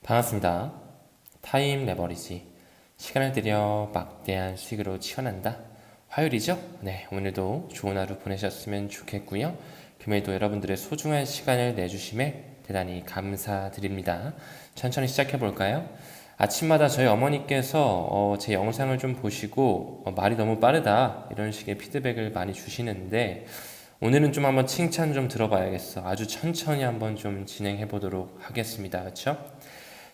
반갑습니다. 타임 레버리지. 시간을 들여 막대한 수익으로 치환한다. 화요일이죠? 네, 오늘도 좋은 하루 보내셨으면 좋겠고요. 금요일도 여러분들의 소중한 시간을 내주심에 대단히 감사드립니다. 천천히 시작해 볼까요? 아침마다 저희 어머니께서 제 영상을 좀 보시고 말이 너무 빠르다 이런 식의 피드백을 많이 주시는데 오늘은 좀 한번 칭찬 좀 들어봐야겠어. 아주 천천히 한번 좀 진행해 보도록 하겠습니다. 그렇죠?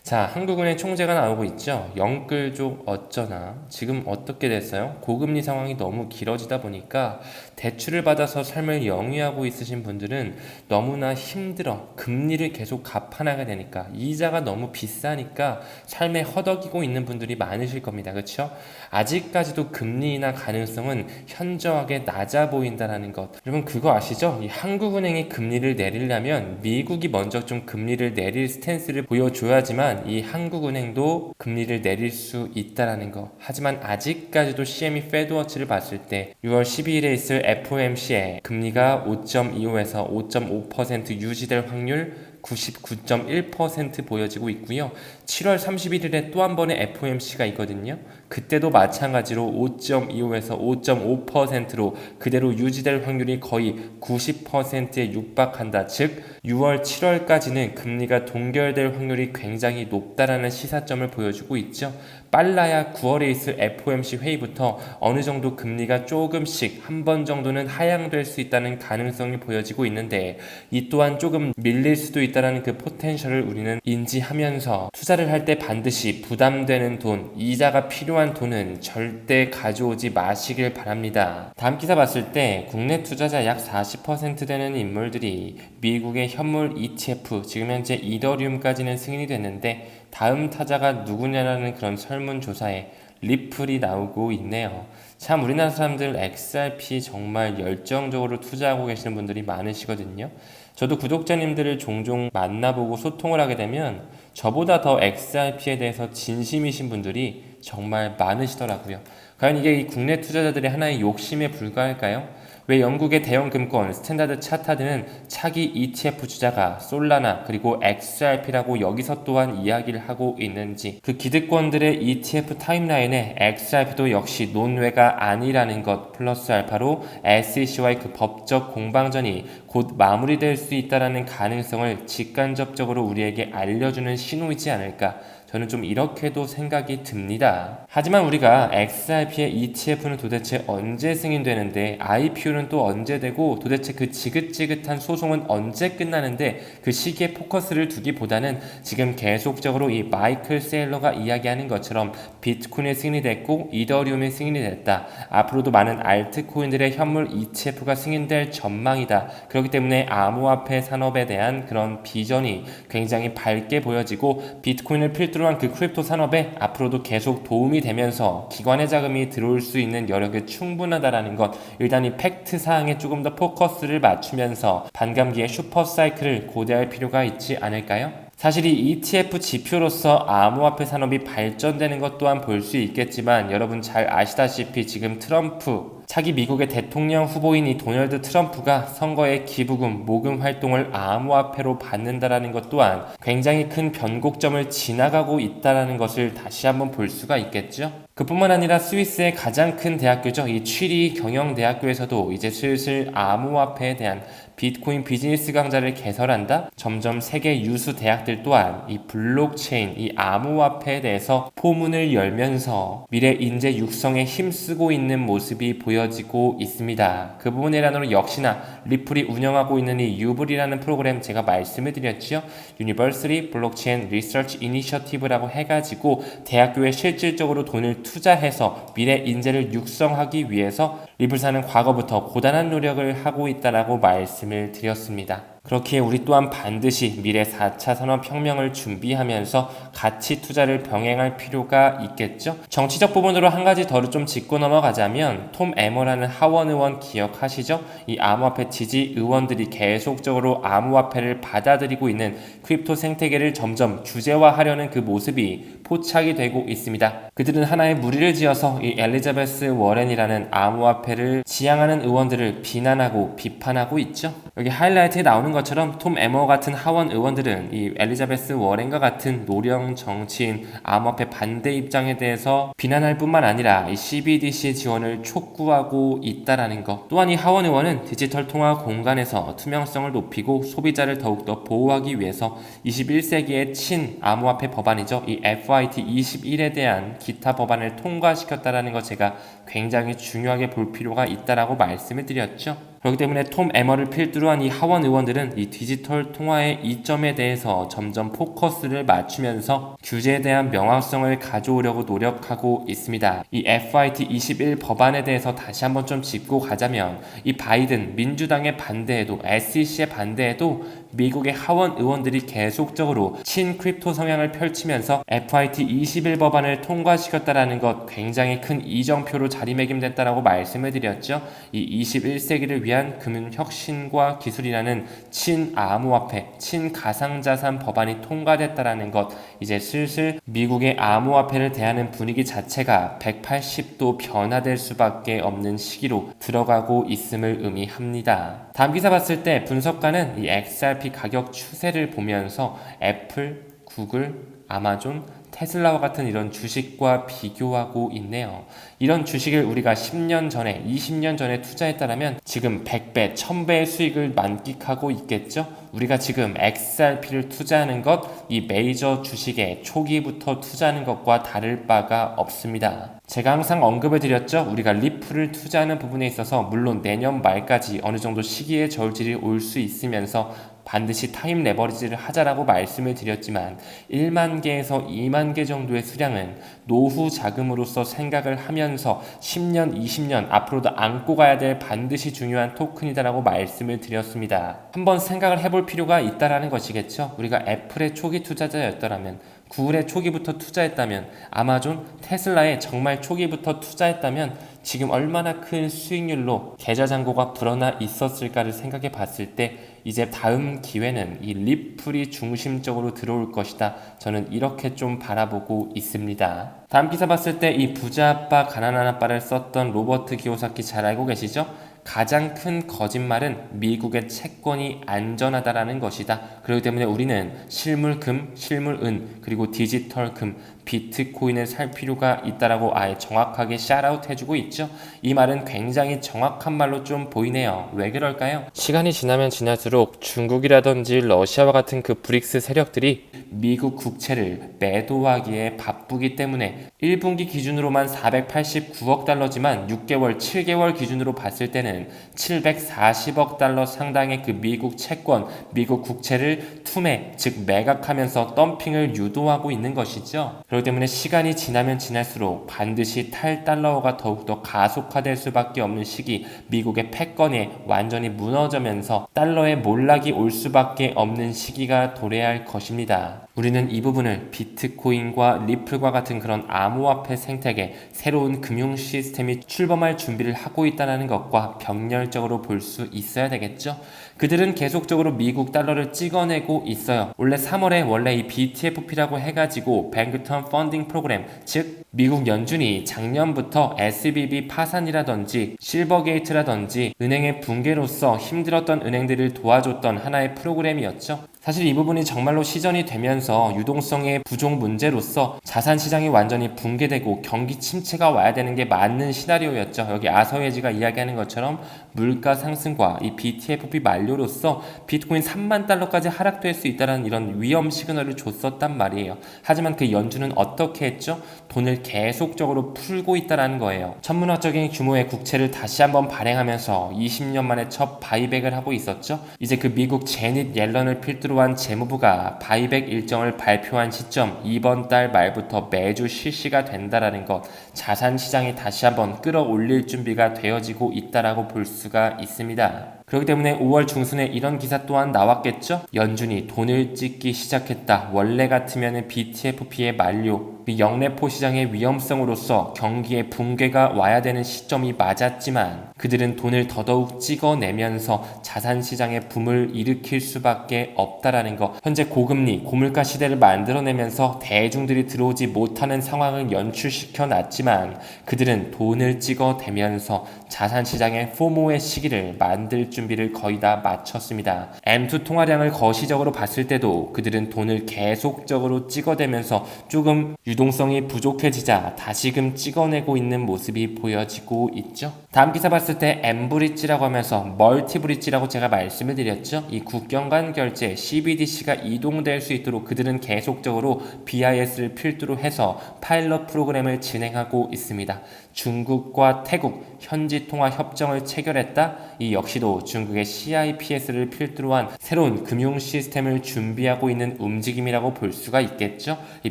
자, 한국은행 총재가 나오고 있죠. 영끌족 어쩌나 지금 어떻게 됐어요? 고금리 상황이 너무 길어지다 보니까 대출을 받아서 삶을 영위하고 있으신 분들은 너무나 힘들어 금리를 계속 갚아나가야 되니까 이자가 너무 비싸니까 삶에 허덕이고 있는 분들이 많으실 겁니다. 그렇죠? 아직까지도 금리 인하 가능성은 현저하게 낮아 보인다는 것. 여러분 그거 아시죠? 이 한국은행이 금리를 내리려면 미국이 먼저 좀 금리를 내릴 스탠스를 보여줘야지만 이 한국은행도 금리를 내릴 수 있다라는 거. 하지만 아직까지도 CME 페드워치를 봤을 때 6월 12일에 있을 FOMC에 금리가 5.25에서 5.5% 유지될 확률 99.1% 보여지고 있고요. 7월 31일에 또 한 번의 FOMC가 있거든요. 그때도 마찬가지로 5.25에서 5.5%로 그대로 유지될 확률이 거의 90%에 육박한다. 즉 6월, 7월까지는 금리가 동결될 확률이 굉장히 높다라는 시사점을 보여주고 있죠. 빨라야 9월에 있을 FOMC 회의부터 어느 정도 금리가 조금씩 한 번 정도는 하향될 수 있다는 가능성이 보여지고 있는데 이 또한 조금 밀릴 수도 있다는 그 포텐셜을 우리는 인지하면서 투자를 할 때 반드시 부담되는 돈, 이자가 필요한 돈은 절대 가져오지 마시길 바랍니다. 다음 기사 봤을 때 국내 투자자 약 40% 되는 인물들이 미국의 현물 ETF, 지금 현재 이더리움까지는 승인이 됐는데 다음 타자가 누구냐라는 그런 설문조사에 리플이 나오고 있네요. 참 우리나라 사람들 XRP 정말 열정적으로 투자하고 계시는 분들이 많으시거든요. 저도 구독자님들을 종종 만나보고 소통을 하게 되면 저보다 더 XRP에 대해서 진심이신 분들이 정말 많으시더라고요. 과연 이게 이 국내 투자자들의 하나의 욕심에 불과할까요? 왜 영국의 대형 금권 스탠다드 차타드는 차기 ETF 주자가 솔라나 그리고 XRP라고 여기서 또한 이야기를 하고 있는지, 그 기득권들의 ETF 타임라인에 XRP도 역시 논외가 아니라는 것 플러스 알파로 SEC와의 그 법적 공방전이 곧 마무리될 수 있다는 가능성을 직간접적으로 우리에게 알려주는 신호이지 않을까, 저는 좀 이렇게도 생각이 듭니다. 하지만 우리가 XRP의 ETF는 도대체 언제 승인되는데 IPO는 또 언제 되고 도대체 그 지긋지긋한 소송은 언제 끝나는데 그 시기에 포커스를 두기보다는 지금 계속적으로 이 마이클 세일러가 이야기하는 것처럼 비트코인이 승인이 됐고 이더리움이 승인이 됐다. 앞으로도 많은 알트코인들의 현물 ETF가 승인될 전망이다. 그렇기 때문에 암호화폐 산업에 대한 그런 비전이 굉장히 밝게 보여지고 비트코인을 필두로 한 그 크립토 산업에 앞으로도 계속 도움이 되면서 기관의 자금이 들어올 수 있는 여력이 충분하다라는 것, 일단 이 팩트 사항에 조금 더 포커스를 맞추면서 반감기의 슈퍼 사이클을 고대할 필요가 있지 않을까요? 사실 이 ETF 지표로서 암호화폐 산업이 발전되는 것 또한 볼 수 있겠지만 여러분 잘 아시다시피 지금 트럼프 차기 미국의 대통령 후보인 이 도널드 트럼프가 선거의 기부금, 모금 활동을 암호화폐로 받는다라는 것 또한 굉장히 큰 변곡점을 지나가고 있다는 것을 다시 한번 볼 수가 있겠죠. 그뿐만 아니라 스위스의 가장 큰 대학교죠. 이 취리 경영대학교에서도 이제 슬슬 암호화폐에 대한 비트코인 비즈니스 강좌를 개설한다. 점점 세계 유수 대학들 또한 이 블록체인, 이 암호화폐에 대해서 포문을 열면서 미래 인재 육성에 힘쓰고 있는 모습이 보여지고 있습니다. 그 부분이라는 역시나 리플이 운영하고 있는 이 유블이라는 프로그램 제가 말씀을 드렸죠. University Blockchain Research Initiative라고 해가지고 대학교에 실질적으로 돈을 투자해서 미래 인재를 육성하기 위해서 리플사는 과거부터 고단한 노력을 하고 있다라고 말씀을 드렸습니다. 그렇기에 우리 또한 반드시 미래 4차 산업혁명을 준비하면서 가치 투자를 병행할 필요가 있겠죠. 정치적 부분으로 한 가지 더 좀 짚고 넘어가자면 톰 에머라는 하원 의원 기억하시죠? 이 암호화폐 지지 의원들이 계속적으로 암호화폐를 받아들이고 있는 크립토 생태계를 점점 규제화하려는 그 모습이 포착이 되고 있습니다. 그들은 하나의 무리를 지어서 이 엘리자베스 워렌이라는 암호화폐를 지향하는 의원들을 비난하고 비판하고 있죠. 여기 하이라이트에 나오는 것처럼 톰 에머 같은 하원 의원들은 이 엘리자베스 워렌과 같은 노령 정치인 암호화폐 반대 입장에 대해서 비난할 뿐만 아니라 이 CBDC 지원을 촉구하고 있다라는 것. 또한 이 하원 의원은 디지털 통화 공간에서 투명성을 높이고 소비자를 더욱더 보호하기 위해서 21세기의 친 암호화폐 법안이죠. 이 FIT21에 대한 기타 법안을 통과시켰다라는 것 제가 굉장히 중요하게 볼 필요가 있다라고 말씀을 드렸죠. 그렇기 때문에 톰 에머를 필두로 한 이 하원 의원들은 이 디지털 통화의 이점에 대해서 점점 포커스를 맞추면서 규제에 대한 명확성을 가져오려고 노력하고 있습니다. 이 FIT21 법안에 대해서 다시 한번 좀 짚고 가자면 이 바이든 민주당의 반대에도 SEC의 반대에도 미국의 하원 의원들이 계속적으로 친크립토 성향을 펼치면서 FIT21 법안을 통과시켰다라는 것 굉장히 큰 이정표로 자리매김됐다라고 말씀을 드렸죠. 이 21세기를 위한 금융혁신과 기술이라는 친암호화폐, 친가상자산 법안이 통과됐다라는 것, 이제 슬슬 미국의 암호화폐를 대하는 분위기 자체가 180도 변화될 수밖에 없는 시기로 들어가고 있음을 의미합니다. 다음 기사 봤을 때 분석가는 이 XRP 가격 추세를 보면서 애플, 구글, 아마존, 테슬라와 같은 이런 주식과 비교하고 있네요. 이런 주식을 우리가 10년 전에, 20년 전에 투자했다면 지금 100배, 1000배의 수익을 만끽하고 있겠죠? 우리가 지금 XRP를 투자하는 것, 이 메이저 주식에 초기부터 투자하는 것과 다를 바가 없습니다. 제가 항상 언급을 드렸죠. 우리가 리플을 투자하는 부분에 있어서 물론 내년 말까지 어느 정도 시기의 저울질이 올 수 있으면서 반드시 타임 레버리지를 하자라고 말씀을 드렸지만 1만 개에서 2만 개 정도의 수량은 노후 자금으로서 생각을 하면서 10년, 20년 앞으로도 안고 가야 될 반드시 중요한 토큰이다라고 말씀을 드렸습니다. 한번 생각을 해볼 필요가 있다라는 것이겠죠. 우리가 애플의 초기 투자자였더라면, 구글의 초기부터 투자했다면, 아마존, 테슬라에 정말 초기부터 투자했다면 지금 얼마나 큰 수익률로 계좌 잔고가 불어나 있었을까를 생각해 봤을 때 이제 다음 기회는 이 리플이 중심적으로 들어올 것이다. 저는 이렇게 좀 바라보고 있습니다. 다음 기사 봤을 때 이 부자 아빠 가난한 아빠를 썼던 로버트 기요사키 잘 알고 계시죠? 가장 큰 거짓말은 미국의 채권이 안전하다라는 것이다. 그렇기 때문에 우리는 실물금, 실물은, 그리고 디지털금, 비트코인을 살 필요가 있다라고 아예 정확하게 샤라웃 해주고 있죠. 이 말은 굉장히 정확한 말로 좀 보이네요. 왜 그럴까요? 시간이 지나면 지날수록 중국이라든지 러시아와 같은 그 브릭스 세력들이 미국 국채를 매도하기에 바쁘기 때문에 1분기 기준으로만 489억 달러지만 6개월, 7개월 기준으로 봤을 때는 740억 달러 상당의 그 미국 채권, 미국 국채를 투매, 즉 매각하면서 덤핑을 유도하고 있는 것이죠. 그렇기 때문에 시간이 지나면 지날수록 반드시 탈달러화가 더욱더 가속화될 수밖에 없는 시기, 미국의 패권이 완전히 무너지면서 달러의 몰락이 올 수밖에 없는 시기가 도래할 것입니다. 우리는 이 부분을 비트코인과 리플과 같은 그런 암호화폐 생태계, 새로운 금융 시스템이 출범할 준비를 하고 있다는 것과 병렬적으로 볼 수 있어야 되겠죠. 그들은 계속적으로 미국 달러를 찍어내고 있어요. 원래 3월에 원래 이 BTFP라고 해가지고 Bank Term Funding Program, 즉 미국 연준이 작년부터 SVB 파산이라든지 실버게이트라든지 은행의 붕괴로서 힘들었던 은행들을 도와줬던 하나의 프로그램이었죠. 사실 이 부분이 정말로 시전이 되면서 유동성의 부족 문제로서 자산 시장이 완전히 붕괴되고 경기 침체가 와야 되는 게 맞는 시나리오였죠. 여기 아서예지가 이야기하는 것처럼 물가 상승과 이 BTFP 만료로서 비트코인 3만 달러까지 하락될 수 있다는 이런 위험 시그널을 줬었단 말이에요. 하지만 그 연준은 어떻게 했죠? 돈을 계속적으로 풀고 있다는 거예요. 천문학적인 규모의 국채를 다시 한번 발행하면서 20년 만에 첫 바이백을 하고 있었죠. 이제 그 미국 제닛 옐런을 필두로 한 재무부가 바이백 일정을 발표한 시점, 이번 달 말부터 매주 실시가 된다라는 것, 자산 시장이 다시 한번 끌어올릴 준비가 되어지고 있다라고 볼 수가 있습니다. 그렇기 때문에 5월 중순에 이런 기사 또한 나왔겠죠? 연준이 돈을 찍기 시작했다. 원래 같으면 BTFP의 만료, 영래포 시장의 위험성으로서 경기의 붕괴가 와야 되는 시점이 맞았지만 그들은 돈을 더더욱 찍어내면서 자산 시장의 붐을 일으킬 수밖에 없다라는 것. 현재 고금리, 고물가 시대를 만들어내면서 대중들이 들어오지 못하는 상황을 연출시켜 놨지만 그들은 돈을 찍어대면서 자산 시장의 포모의 시기를 만들 준비 준비를 거의 다 마쳤습니다. M2 통화량을 거시적으로 봤을 때도 그들은 돈을 계속적으로 찍어대면서 조금 유동성이 부족해지자 다시금 찍어내고 있는 모습이 보여지고 있죠. 다음 기사 봤을 때 M브릿지라고 하면서 멀티브릿지라고 제가 말씀을 드렸죠. 이 국경 간 결제 CBDC가 이동될 수 있도록 그들은 계속적으로 BIS를 필두로 해서 파일럿 프로그램을 진행하고 있습니다. 중국과 태국 현지 통화 협정을 체결했다. 이 역시도 중국의 CIPS를 필두로 한 새로운 금융 시스템을 준비하고 있는 움직임이라고 볼 수가 있겠죠. 이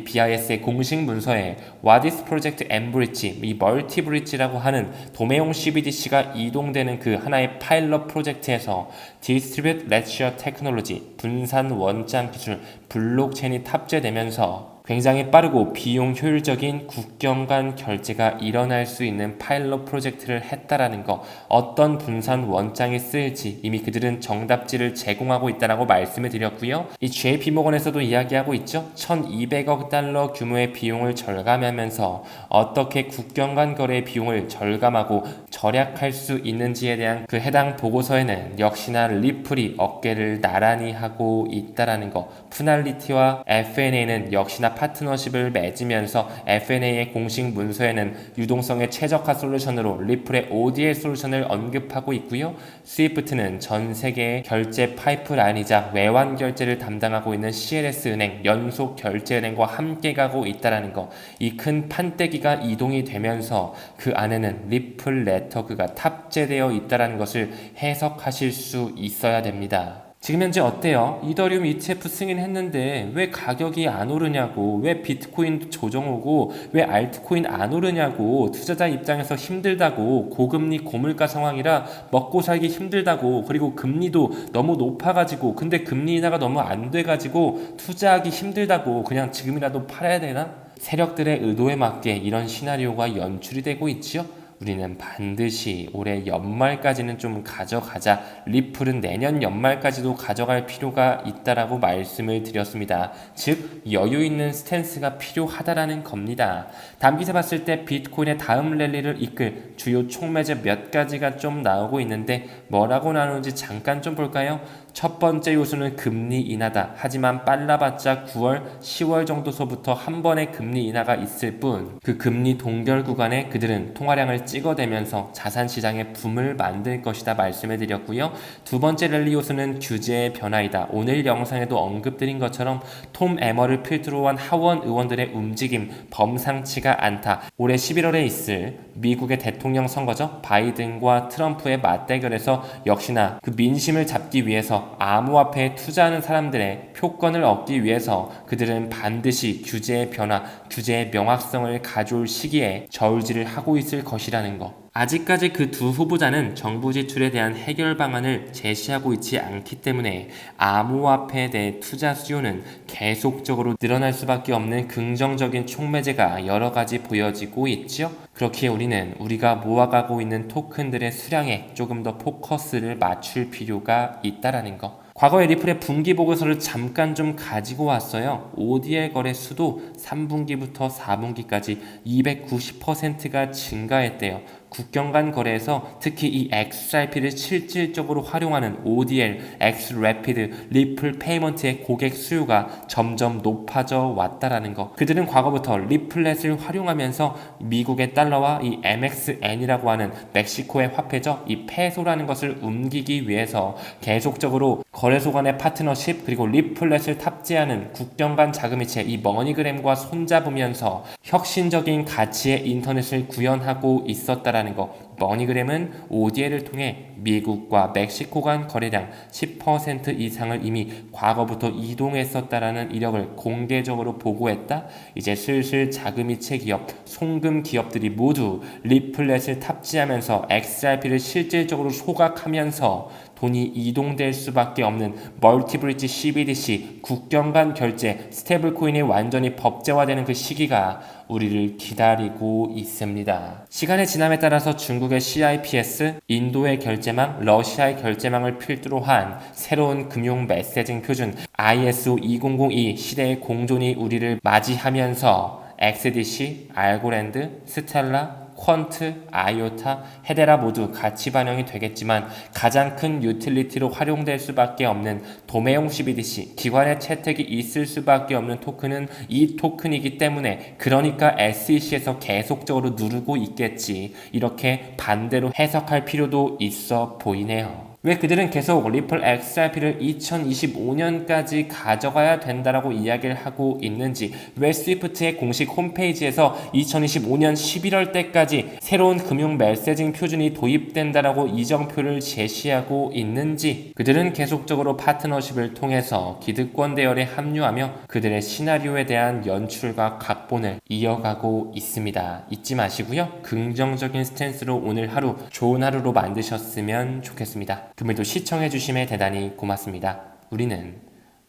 BIS의 공식 문서에 What is Project M-Bridge, 이 멀티 브릿지라고 하는 도매용 CBDC가 이동되는 그 하나의 파일럿 프로젝트에서 Distributed Ledger Technology, 분산 원장 기술, 블록체인이 탑재되면서 굉장히 빠르고 비용 효율적인 국경 간 결제가 일어날 수 있는 파일럿 프로젝트를 했다라는 거, 어떤 분산 원장이 쓰일지 이미 그들은 정답지를 제공하고 있다라고 말씀을 드렸고요. 이 JP모건에서도 이야기하고 있죠. 1200억 달러 규모의 비용을 절감하면서 어떻게 국경 간 거래의 비용을 절감하고 절약할 수 있는지에 대한 그 해당 보고서에는 역시나 리플이 어깨를 나란히 하고 있다라는 거, 푸날리티와 FNA는 역시나 파트너십을 맺으면서 FNA의 공식 문서에는 유동성의 최적화 솔루션으로 리플의 ODL 솔루션을 언급하고 있고요. 스위프트는 전 세계의 결제 파이프라인이자 외환 결제를 담당하고 있는 CLS 은행, 연속 결제 은행과 함께 가고 있다라는 거, 이 큰 판때기가 이동이 되면서 그 안에는 리플 네트워크가 탑재되어 있다라는 것을 해석하실 수 있어야 됩니다. 지금 현재 어때요? 이더리움 ETF 승인했는데 왜 가격이 안 오르냐고, 왜 비트코인 조정 오고 왜 알트코인 안 오르냐고, 투자자 입장에서 힘들다고, 고금리 고물가 상황이라 먹고 살기 힘들다고, 그리고 금리도 너무 높아가지고, 근데 금리 인하가 너무 안 돼가지고 투자하기 힘들다고, 그냥 지금이라도 팔아야 되나? 세력들의 의도에 맞게 이런 시나리오가 연출이 되고 있지요. 우리는 반드시 올해 연말까지는 좀 가져가자, 리플은 내년 연말까지도 가져갈 필요가 있다라고 말씀을 드렸습니다. 즉 여유 있는 스탠스가 필요하다라는 겁니다. 다음 기사 봤을 때 비트코인의 다음 랠리를 이끌 주요 촉매제 몇 가지가 좀 나오고 있는데 뭐라고 나누는지 잠깐 좀 볼까요? 첫 번째 요소는 금리 인하다. 하지만 빨라봤자 9월, 10월 정도서부터 한 번의 금리 인하가 있을 뿐, 그 금리 동결 구간에 그들은 통화량을 찍어대면서 자산시장의 붐을 만들 것이다 말씀해 드렸고요. 두 번째 랠리 요소는 규제의 변화이다. 오늘 영상에도 언급드린 것처럼 톰 에머를 필두로 한 하원 의원들의 움직임 범상치가 않다. 올해 11월에 있을 미국의 대통령 선거죠. 바이든과 트럼프의 맞대결에서 역시나 그 민심을 잡기 위해서 암호화폐에 투자하는 사람들의 표권을 얻기 위해서 그들은 반드시 규제의 변화, 규제의 명확성을 가져올 시기에 저울질을 하고 있을 것이라는 것. 아직까지 그 두 후보자는 정부 지출에 대한 해결 방안을 제시하고 있지 않기 때문에 암호화폐에 대해 투자 수요는 계속적으로 늘어날 수밖에 없는 긍정적인 촉매제가 여러 가지 보여지고 있죠. 그렇기에 우리는 우리가 모아가고 있는 토큰들의 수량에 조금 더 포커스를 맞출 필요가 있다라는 거. 과거에 리플의 분기 보고서를 잠깐 좀 가지고 왔어요. ODL 거래 수도 3분기부터 4분기까지 290%가 증가했대요. 국경 간 거래에서 특히 이 XRP를 실질적으로 활용하는 ODL, XRapid, 리플 페이먼트의 고객 수요가 점점 높아져 왔다라는 거. 그들은 과거부터 리플렛을 활용하면서 미국의 달러와 이 MXN이라고 하는 멕시코의 화폐죠. 이 페소라는 것을 옮기기 위해서 계속적으로 거래소 간의 파트너십 그리고 리플렛을 탑재하는 국경 간 자금이체 이 머니그램과 손잡으면서 혁신적인 가치의 인터넷을 구현하고 있었다라는 거. 머니그램은 ODL을 통해 미국과 멕시코 간 거래량 10% 이상을 이미 과거부터 이동했었다라는 이력을 공개적으로 보고했다. 이제 슬슬 자금이체 기업, 송금 기업들이 모두 리플렛을 탑재하면서 XRP를 실질적으로 소각하면서 돈이 이동될 수밖에 없는 멀티브릿지 CBDC, 국경 간 결제, 스테이블코인이 완전히 법제화되는 그 시기가 우리를 기다리고 있습니다. 시간의 지남에 따라서 중국의 CIPS, 인도의 결제망, 러시아의 결제망을 필두로 한 새로운 금융 메시징 표준 ISO 2002 시대의 공존이 우리를 맞이하면서 XDC, 알고랜드, 스텔라, 퀀트, 아이오타, 헤데라 모두 같이 반영이 되겠지만 가장 큰 유틸리티로 활용될 수밖에 없는 도매용 CBDC, 기관의 채택이 있을 수밖에 없는 토큰은 이 토큰이기 때문에 그러니까 SEC에서 계속적으로 누르고 있겠지. 이렇게 반대로 해석할 필요도 있어 보이네요. 왜 그들은 계속 리플 XRP를 2025년까지 가져가야 된다라고 이야기를 하고 있는지, 왜 스위프트의 공식 홈페이지에서 2025년 11월 때까지 새로운 금융 메시징 표준이 도입된다라고 이정표를 제시하고 있는지, 그들은 계속적으로 파트너십을 통해서 기득권 대열에 합류하며 그들의 시나리오에 대한 연출과 각본을 이어가고 있습니다. 잊지 마시고요. 긍정적인 스탠스로 오늘 하루 좋은 하루로 만드셨으면 좋겠습니다. 금일도 시청해주심에 대단히 고맙습니다. 우리는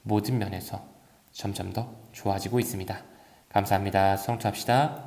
모든 면에서 점점 더 좋아지고 있습니다. 감사합니다. 성투합시다.